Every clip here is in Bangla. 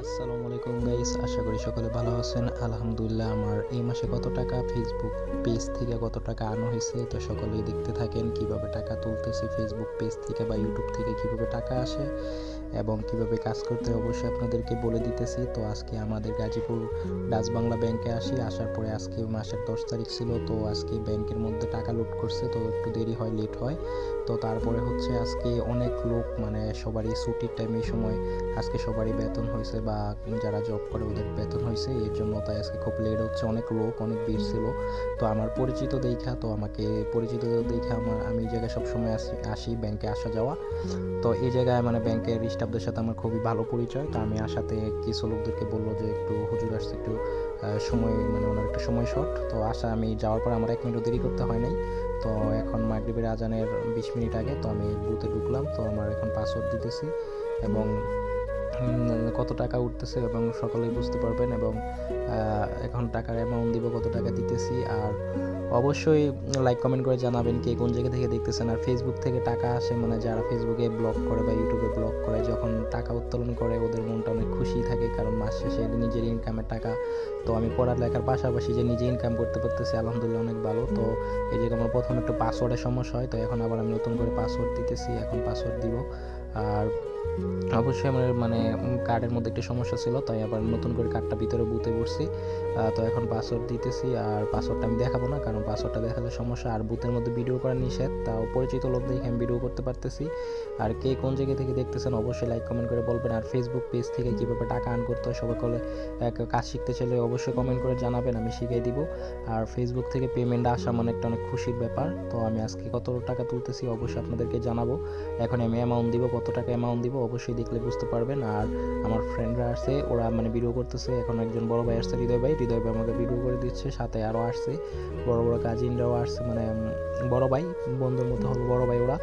আসসালামু আলাইকুম গাইস, আশা করি সকলে ভালো আছেন। আলহামদুলিল্লাহ, আমার এই মাসে কত টাকা ফেসবুক পেজ থেকে কত টাকা আনা হয়েছে তো সকলেই দেখতে থাকেন কিভাবে টাকা তুলতেছি ফেসবুক পেজ থেকে বা ইউটিউব থেকে কিভাবে টাকা আসে এবং কিভাবে কাজ করতে হয় অবশ্যই আপনাদেরকে বলে দিতেছি। তো আজকে আমাদের গাজীপুর ডাচ বাংলা ব্যাংকে আসার পরে আজকে মাসের 10 তারিখ ছিল, তো আজকে ব্যাংকের মধ্যে টাকা লুট করছে, তো একটু দেরি হয়, লেট হয়। তো তারপরে হচ্ছে আজকে অনেক লোক, মানে সবারই ছুটির টাইম এই সময়, আজকে সবারই বেতন হয়েছে বা যারা জব করে ওদের বেতন হয়েছে, এর জন্য তাই আজকে খুব লেট হচ্ছে। অনেক লোক, অনেক ভিড় ছিল। তো আমার পরিচিত দেখা, তো আমাকে পরিচিত দেখা আমি এই জায়গায় সবসময় আসি ব্যাংকে আসা যাওয়া। তো এই জায়গায় মানে ব্যাংকের স্টাফদের সাথে আমার খুবই ভালো পরিচয়। তো আমি আসাতে কিছু লোকদেরকে বললো যে একটু হুজুর আসছে, একটু সময়, মানে ওনার একটু সময় শর্ট। তো আমি যাওয়ার পর আমার 1 মিনিটও দেরি করতে হয় নাই। তো এখন মাগরিবের আজানের 20 মিনিট আগে তো আমি বুথে ঢুকলাম। তো আমার এখন পাসওয়ার্ড দিতেছি এবং কত টাকা উঠতেছে এবং সকলেই বুঝতে পারবেন। এবং এখন টাকার অ্যামাউন্ট দিব, কত টাকা দিতেছি। আর অবশ্যই লাইক কমেন্ট করে জানাবেন কে কোন জায়গা থেকে দেখতেছেন। আর ফেসবুক থেকে টাকা আসে, মানে যারা ফেসবুকে ব্লগ করে বা ইউটিউবে ব্লগ করে, যখন টাকা উত্তোলন করে ওদের মনটা অনেক খুশি থাকে, কারণ মাস শেষে নিজের ইনকামের টাকা। তো আমি পড়ালেখার পাশাপাশি যে নিজে ইনকাম করতে পারতেছি, আলহামদুলিল্লাহ অনেক ভালো। তো এই জায়গায় আমার প্রথম একটু পাসওয়ার্ডের সমস্যা হয়, তো এখন আবার আমি নতুন করে পাসওয়ার্ড দিতেছি, এখন পাসওয়ার্ড দিব। আর অবশ্যই আমার মানে কার্ডের মধ্যে একটা সমস্যা ছিল, তাই আবার নতুন করে কার্ডটা ভিতরে বুথে বসছি। তো এখন পাসওয়ার্ড দিতেছি। আর পাসওয়ার্ডটা আমি দেখাবো না, কারণ পাসওয়ার্ডটা দেখালে সমস্যা। আর বুথের মধ্যে ভিডিও করা নিষেধ, তাও পরিচিত লোক দেখে আমি ভিডিও করতে পারতেছি। আর কে কোন জায়গা থেকে দেখতেছেন অবশ্যই লাইক কমেন্ট করে বলবেন। আর ফেসবুক পেজ থেকে কীভাবে টাকা আর্ন করতে হয় সবাই বলে, কাজ শিখতে চাইলে অবশ্যই কমেন্ট করে জানাবেন, আমি শিখিয়ে দিব। আর ফেসবুক থেকে পেমেন্ট আসা মানে একটা অনেক খুশির ব্যাপার। তো আমি আজকে কত টাকা তুলতেছি অবশ্যই আপনাদেরকে জানাবো। এখন আমি অ্যামাউন্ট দিব, কত টাকা অ্যামাউন্ট দিব অবশ্যই দেখলে বুঝতে পারবেন। আর আমার ফ্রেন্ডরা আসছে, ওরা মানে ভিডিও করতেছে। এখন একজন বড় ভাই আসছে, হৃদয় ভাই আমাকে ভিডিও করে দিচ্ছে, সাথে আরও আসছে বড় বড় কাজিনরাও আসছে, মানে বড় ভাই, বন্ধুর মতো হলো বড় ভাই ওরা।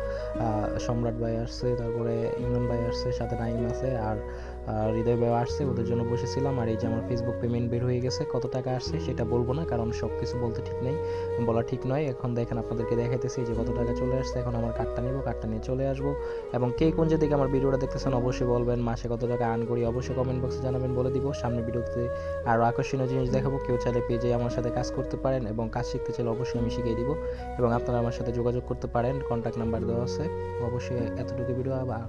সম্রাট ভাই আসছে, তারপরে ইমরান ভাই আসছে, সাথে নাইম আছে, আর হৃদয় ভাই আসছে, ওদের জন্য বসেছিলাম। আর এই যে আমার ফেসবুক পেমেন্ট বের হয়ে গেছে, কত টাকা আসছে সেটা বলবো না, কারণ সব কিছু বলতে ঠিক নেই, বলা ঠিক নয়। এখন দেখেন আপনাদেরকে দেখাইতেছি যে কত টাকা চলে আসছে। এখন আমার কার্ডটা নিব, কার্ডটা নিয়ে চলে আসবো। এবং কে কোন যে দিকে আমার ভিডিওটা দেখতেছেন অবশ্যই বলবেন, মাসে কত টাকা আর্ন করি অবশ্যই কমেন্ট বক্সে জানাবেন, বলে দিব। সামনে ভিডিওতে আরও আকর্ষণীয় জিনিস দেখাবো। কেউ চাইলে পেজে আমার সাথে কাজ করতে পারেন এবং কাজ শিখতে চাইলে অবশ্যই আমি শিখিয়ে দিব। এবং আপনারা আমার সাথে যোগাযোগ করতে পারেন, কন্ট্যাক্ট নাম্বার দেওয়া আছে। অবশ্যই এতটুকু ভিডিও আবার